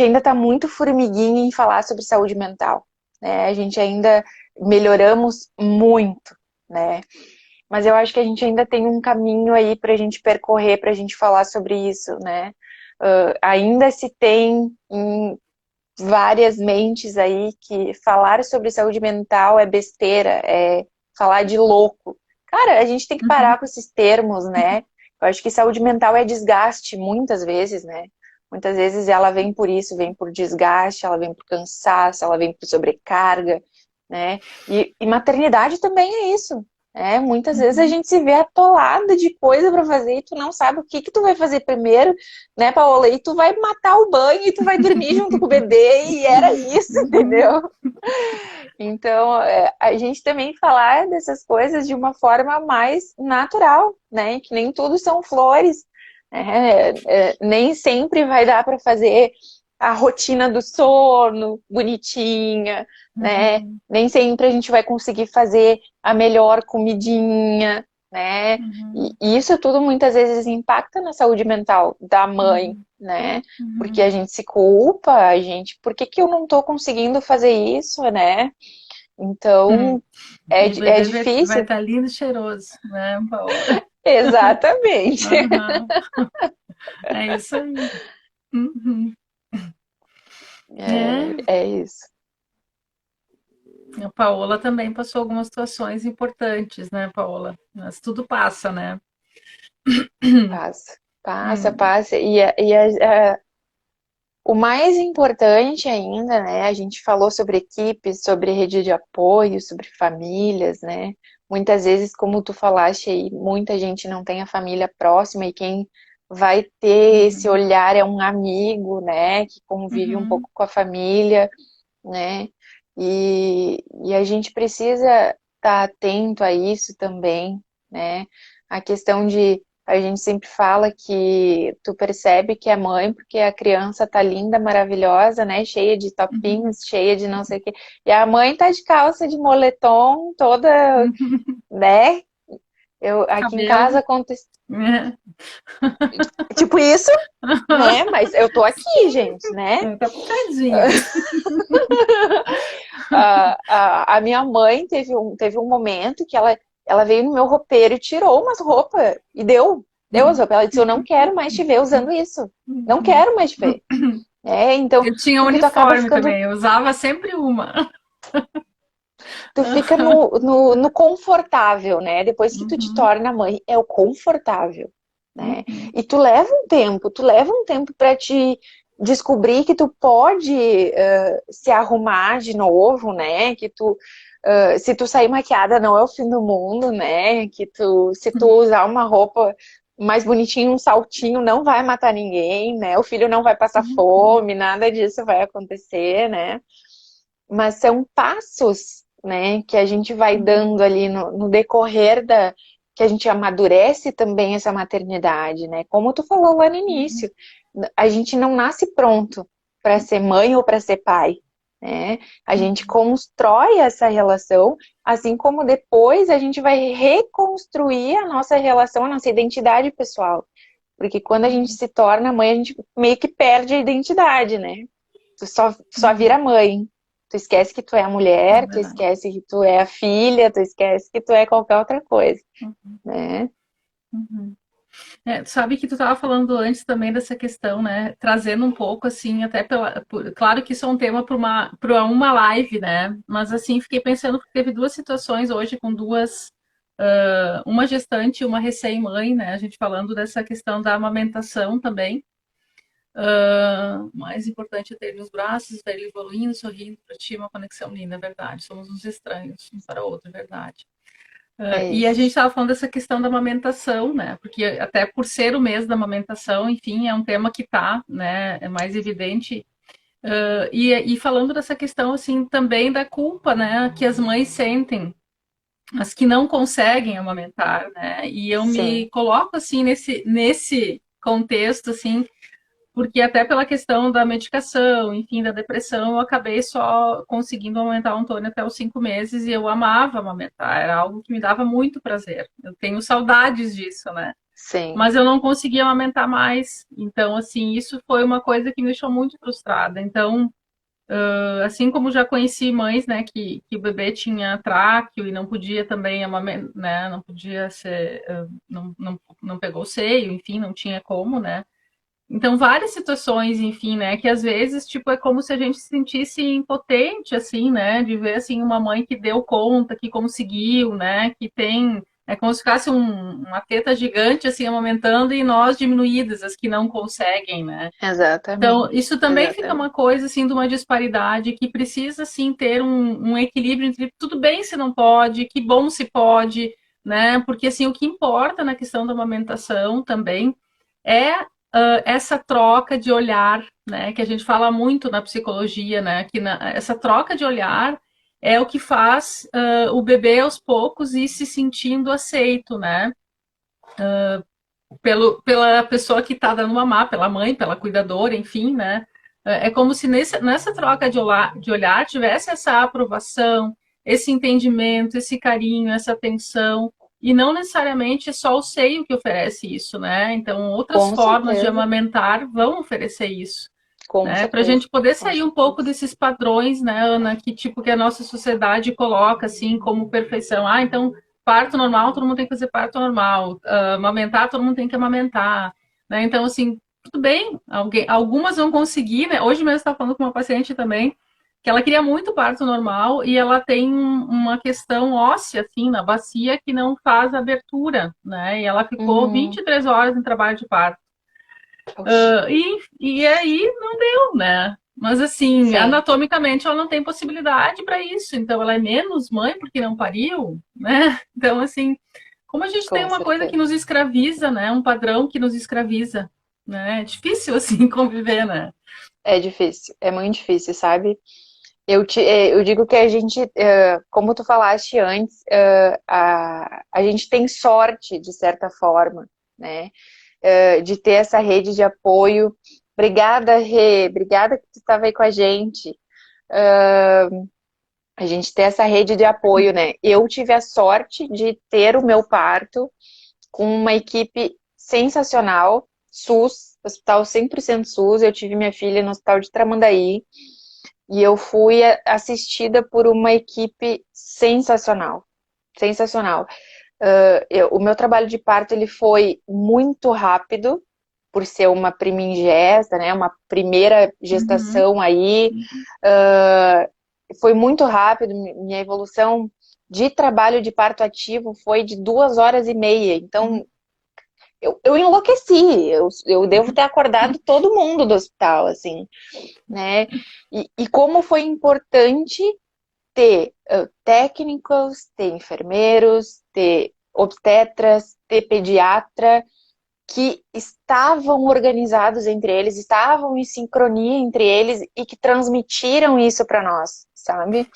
ainda tá muito formiguinha em falar sobre saúde mental, né? A gente ainda melhoramos muito, né? Mas eu acho que a gente ainda tem um caminho aí para a gente percorrer, para a gente falar sobre isso, né? Ainda se tem em várias mentes aí que falar sobre saúde mental é besteira, é falar de louco. Cara, a gente tem que parar Uhum, com esses termos, né? Eu acho que saúde mental é desgaste, muitas vezes, né? Muitas vezes ela vem por isso, vem por desgaste, ela vem por cansaço, ela vem por sobrecarga, né? E maternidade também é isso. Muitas vezes a uhum, gente se vê atolada de coisa para fazer e tu não sabe o que que tu vai fazer primeiro, né, Paola? E tu vai matar o banho e tu vai dormir junto com o bebê e era isso, uhum, entendeu? Então, a gente também falar dessas coisas de uma forma mais natural, né? Que nem tudo são flores, né? Nem sempre vai dar para fazer a rotina do sono bonitinha, né? uhum, Nem sempre a gente vai conseguir fazer a melhor comidinha, né? uhum, E isso tudo muitas vezes impacta na saúde mental da mãe, uhum, né? Porque a uhum. gente se culpa, por que que eu não tô conseguindo fazer isso, né? Hum. Então, é, E o é bebê vai difícil. estar lindo e cheiroso, né, Paola? Exatamente. Aham. É isso aí. Uhum. É, É, é isso. a Paola também passou algumas situações importantes, né, Paola? Mas tudo passa, né? Passa, passa, Hum, passa. O mais importante ainda, né? A gente falou sobre equipes, sobre rede de apoio, sobre famílias, né? Muitas vezes, como tu falaste aí, muita gente não tem a família próxima e quem vai ter esse uhum, olhar é um amigo, né? Que convive um uhum, pouco com a família, né? E a gente precisa estar atento a isso também, né? A questão de a gente sempre fala que tu percebe que é mãe porque a criança tá linda, maravilhosa, né? Cheia de uhum, topinhos, cheia de não sei o quê. E a mãe tá de calça de moletom, toda, uhum. né? Eu aqui em Cabelo, casa acontece né? tipo isso, né? Mas eu tô aqui, gente, né? Tá picadinha. A minha mãe teve um momento que ela veio no meu roupeiro e tirou umas roupas e deu as roupas. Ela disse, eu não quero mais te ver usando isso. Não quero mais te ver. Então, Eu tinha porque tu acaba uniforme ficando, também, eu usava sempre uma. tu fica no confortável, né? Depois que tu te Uhum, torna mãe, é o confortável, né? uhum, E tu leva um tempo para te descobrir que tu pode se arrumar de novo, né? Que tu se tu sair maquiada não é o fim do mundo, né? Se tu usar uma roupa mais bonitinha, um saltinho, não vai matar ninguém, né? O filho não vai passar uhum, fome, nada disso vai acontecer, né? Mas são passos, né, que a gente vai uhum, dando ali no decorrer que a gente amadurece também essa maternidade, né? Como tu falou lá no uhum, início, a gente não nasce pronto para ser mãe ou para ser pai, né? A gente constrói essa relação, assim como depois a gente vai reconstruir a nossa relação, a nossa identidade pessoal. Porque quando a gente uhum, se torna mãe, a gente meio que perde a identidade, né? Tu só vira uhum. mãe. Tu esquece que tu é a É mulher, tu verdade. esquece que tu é a filha, tu esquece que tu é qualquer outra coisa, Uhum, né? uhum. Tu sabe que tu estava falando antes também dessa questão, né? Trazendo um pouco assim, até claro que isso é um tema para uma live, né? Mas assim, fiquei pensando que teve duas situações hoje com duas uma gestante e uma recém-mãe, né? A gente falando dessa questão da amamentação também. Mais importante é ter ele nos braços, ver ele evoluindo, sorrindo para ti, uma conexão linda, é verdade. Somos uns estranhos um para o outro, é verdade. É E a isso. gente estava falando dessa questão da amamentação, né? Porque até por ser o mês da amamentação, enfim, é um tema que está, né? É mais evidente. E falando dessa questão, assim, também da culpa, né? Que as mães sentem, as que não conseguem amamentar, né? E eu Sim, me coloco, assim, nesse contexto, assim, porque até pela questão da medicação, enfim, da depressão, eu acabei só conseguindo aumentar o Antônio até os 5 meses e eu amava amamentar, era algo que me dava muito prazer. Eu tenho saudades disso, né? sim. Mas eu não conseguia amamentar mais. Então, assim, isso foi uma coisa que me deixou muito frustrada. Então, assim como já conheci mães, né, que o bebê tinha tráqueo e não podia também amamentar, né, não podia ser, não pegou o seio, enfim, não tinha como, né? Então, várias situações, enfim, né, que às vezes, tipo, é como se a gente se sentisse impotente, assim, né, de ver, assim, uma mãe que deu conta, que conseguiu, né, que tem, é como se ficasse uma teta gigante, assim, amamentando e nós diminuídas, as que não conseguem, né. Então, Exatamente. isso também fica uma Exatamente. coisa, assim, de uma disparidade que precisa, assim, ter um equilíbrio entre tudo bem se não pode, que bom se pode, né, porque, assim, o que importa na questão da amamentação também é essa troca de olhar, né, que a gente fala muito na psicologia, né, essa troca de olhar é o que faz o bebê aos poucos ir se sentindo aceito, né, pela pessoa que está dando mamar, pela mãe, pela cuidadora, enfim, né, é como se nessa troca de olhar tivesse essa aprovação, esse entendimento, esse carinho, essa atenção, e não necessariamente é só o seio que oferece isso, né? Então, outras Com formas de certeza. amamentar vão oferecer isso, Com né? Para a certeza. gente poder Com sair um pouco certeza. desses padrões, né, Ana, que tipo que a nossa sociedade coloca assim como perfeição. Ah, então parto normal, todo mundo tem que fazer parto normal. Amamentar, todo mundo tem que amamentar, né? Então, assim, tudo bem, algumas vão conseguir, né? Hoje mesmo estava falando com uma paciente também que ela queria muito parto normal e ela tem uma questão óssea, assim, na bacia que não faz abertura, né? E ela ficou Uhum. 23 horas em trabalho de parto. Oxe. E aí não deu, né? Mas assim, Sim, anatomicamente ela não tem possibilidade para isso, então ela é menos mãe porque não pariu, né? Então, assim, como a gente tem com uma coisa que certeza. nos escraviza, né? Um padrão que nos escraviza, né? É difícil, assim, conviver, né? É difícil, é muito difícil, sabe? Eu digo que a gente, como tu falaste antes, a gente tem sorte, de certa forma, né? De ter essa rede de apoio. Obrigada, Rê, obrigada que tu estava aí com a gente. A gente ter essa rede de apoio, né? Eu tive a sorte de ter o meu parto com uma equipe sensacional, SUS, hospital 100% SUS. Eu tive minha filha no hospital de Tramandaí e eu fui assistida por uma equipe sensacional, sensacional. O meu trabalho de parto ele foi muito rápido, por ser uma primigesta, né, uma primeira Uhum. gestação aí, uh, foi muito rápido, minha evolução de trabalho de parto ativo foi de 2 horas e meia, então eu enlouqueci, eu devo ter acordado todo mundo do hospital, assim, né, e como foi importante ter técnicos, ter enfermeiros, ter obstetras, ter pediatra, que estavam organizados entre eles, estavam em sincronia entre eles e que transmitiram isso para nós, sabe?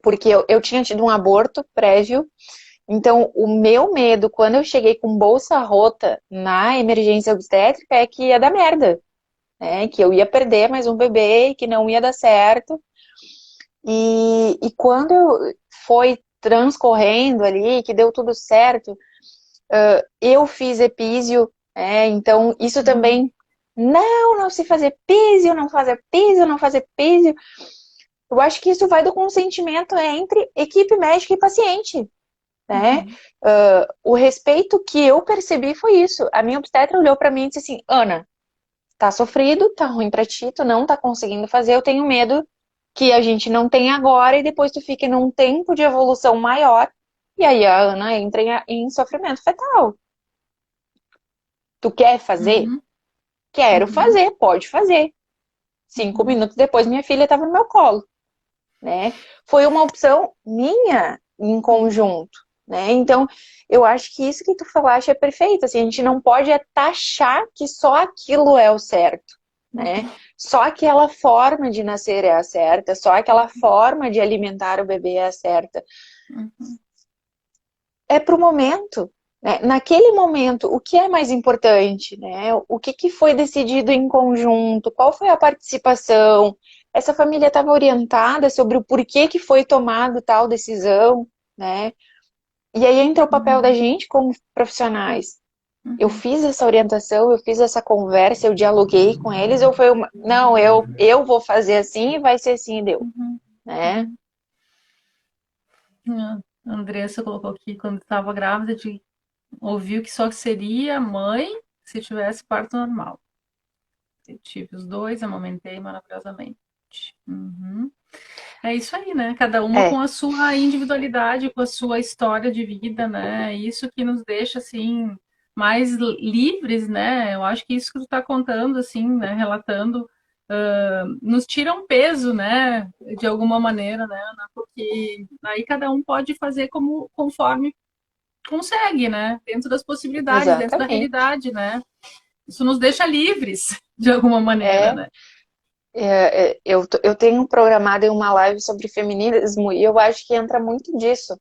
Porque eu tinha tido um aborto prévio, então o meu medo quando eu cheguei com bolsa rota na emergência obstétrica é que ia dar merda, né? Que eu ia perder mais um bebê, que não ia dar certo. E quando foi transcorrendo ali, que deu tudo certo, eu fiz epísio, então isso Uhum. também, não se fazer písio, não fazer písio, não fazer písio. Eu acho que isso vai do consentimento entre equipe médica e paciente, né? Uhum. O respeito que eu percebi foi isso. A minha obstetra olhou para mim e disse assim, Ana, tá sofrido, tá ruim pra ti, tu não tá conseguindo fazer, eu tenho medo que a gente não tenha agora e depois tu fique num tempo de evolução maior, E aí a Ana entra em sofrimento fetal. Tu quer fazer? Uhum. Quero Uhum. fazer, pode fazer. 5 minutos depois, minha filha estava no meu colo, né? Foi uma opção minha em conjunto, né? Então, eu acho que isso que tu falaste é perfeito. Assim, a gente não pode taxar que só aquilo é o certo, né? Só aquela forma de nascer é a certa, só aquela forma de alimentar o bebê é a certa. Uhum. É pro momento, né? Naquele momento, o que é mais importante, né? O que foi decidido em conjunto? Qual foi a participação? Essa família estava orientada sobre o porquê que foi tomado tal decisão, né? E aí entra o papel da Uhum. gente como profissionais. Eu Uhum. fiz essa orientação, eu fiz essa conversa, eu dialoguei com eles, ou foi uma, não, eu vou fazer assim e vai ser assim e deu, Uhum. né? Uhum. A Andressa colocou aqui quando estava grávida, ouviu que só seria mãe se tivesse parto normal. Eu tive os dois, amamentei maravilhosamente. Uhum. É isso aí, né? Cada uma com É, a sua individualidade, com a sua história de vida, né? Isso que nos deixa, assim, mais livres, né? Eu acho que isso que tu tá contando, assim, né? Relatando, nos tira um peso, né? De alguma maneira, né, Ana? Porque aí cada um pode fazer como, conforme consegue, né? Dentro das possibilidades, dentro da exatamente. realidade, né? Isso nos deixa livres, de alguma maneira, É, né? eu tenho programado uma live sobre feminismo e eu acho que entra muito disso.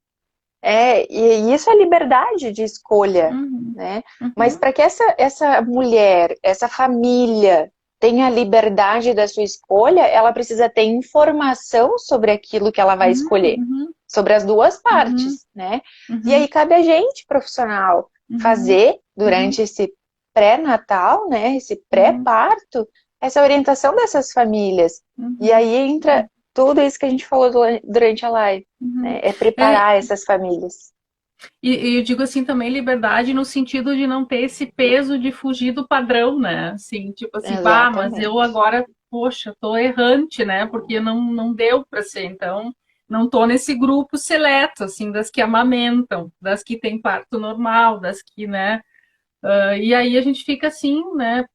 E isso é liberdade de escolha, Uhum, né? Mas uhum, para que essa mulher, essa família tenha liberdade da sua escolha, ela precisa ter informação sobre aquilo que ela vai escolher, uhum, sobre as duas uhum, partes, né? E aí uhum, cabe a gente, profissional, uhum, fazer uhum, durante esse pré-natal, né? Esse uhum, pré-parto, essa orientação dessas famílias. E uhum, aí entra tudo isso que a gente falou durante a live, uhum. né? É É, preparar essas famílias. e eu digo assim também liberdade no sentido de não ter esse peso de fugir do padrão, né? Assim, tipo assim, bah, mas eu Exatamente. agora, poxa, tô errante, né? Porque não deu para ser, então não tô nesse grupo seleto, assim, das que amamentam, das que têm parto normal, das que, né? E aí a gente fica assim, né,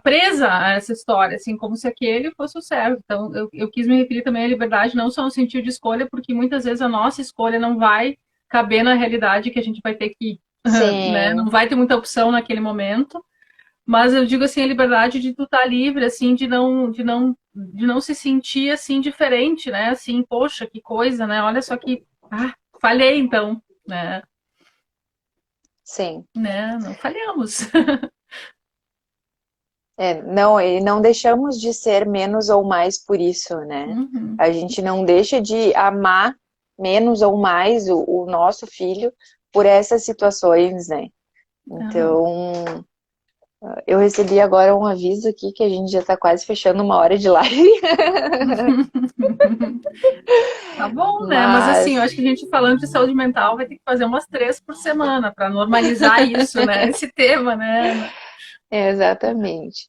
presa a essa história, assim, como se aquele fosse o certo. Então, eu quis me referir também à liberdade, não só no sentido de escolha, porque muitas vezes a nossa escolha não vai caber na realidade que a gente vai ter que, né, não Sim, vai ter muita opção naquele momento. Mas eu digo assim, a liberdade de tu estar livre, assim, de não se sentir assim diferente, né? Assim, poxa, que coisa, né? Olha só que, falhei então, né? sim. Né? Não falhamos. Não, e não deixamos de ser menos ou mais por isso, né? Uhum. A gente não deixa de amar menos ou mais o nosso filho por essas situações, né? Aham. Então, eu recebi agora um aviso aqui que a gente já tá quase fechando uma hora de live, Tá bom, né? Mas assim, eu mas acho que a gente falando de saúde mental vai ter que fazer umas 3 por semana para normalizar isso, né? Esse tema, né, Ana? exatamente.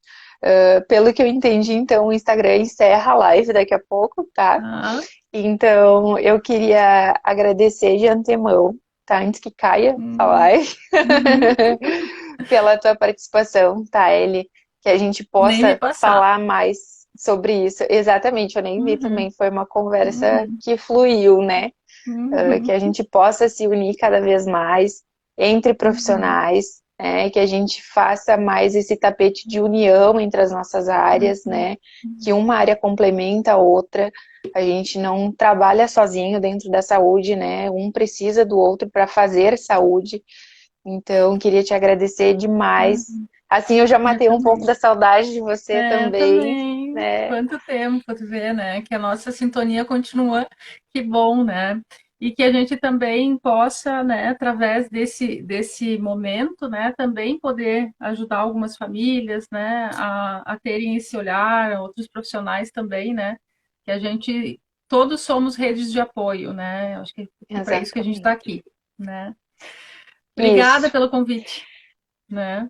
Pelo que eu entendi, então o Instagram encerra a live daqui a pouco, tá? Ah, Então, eu queria agradecer de antemão, tá? Antes que caia a hum, live, uhum. pela tua participação, tá, Eli? Que a gente Nem me possa passar. falar mais sobre isso. Exatamente, eu nem vi Uhum, também, foi uma conversa uhum, que fluiu, né? Que uhum, a gente possa se unir cada vez mais entre uhum, profissionais, né? Que a gente faça mais esse tapete de união entre as nossas áreas, uhum, né? Que uma área complementa a outra. A gente não trabalha sozinho dentro da saúde, né? Um precisa do outro para fazer saúde. Então, queria te agradecer demais. uhum. Assim, eu já Eu matei um pouco também. da saudade de você também, Também. né? Quanto tempo, tu vê, né? Que a nossa sintonia continua, que bom, né? E que a gente também possa, né, através desse momento, né, também poder ajudar algumas famílias, né, a terem esse olhar, outros profissionais também, né? Que a gente, todos somos redes de apoio, né? Acho que para isso que a gente está Exatamente. aqui, né? Obrigada Isso. pelo convite, né?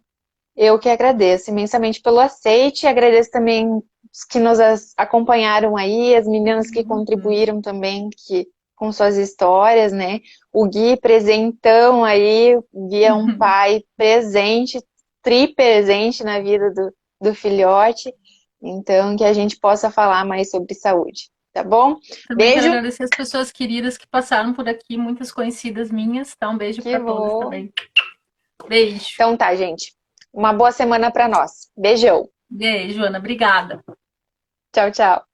Eu que agradeço imensamente pelo aceite, agradeço também os que nos acompanharam aí, as meninas que Uhum. contribuíram também, que com suas histórias, né? O Gui presentão aí, o Gui é um pai presente, tripresente na vida do filhote. Então, que a gente possa falar mais sobre saúde, tá bom? Também quero Beijo, agradecer as pessoas queridas que passaram por aqui, muitas conhecidas minhas, tá? Um beijo que para todas bom. também. Beijo. Então tá, gente. Uma boa semana para nós. Beijão. Beijo, Ana. Obrigada. Tchau, tchau.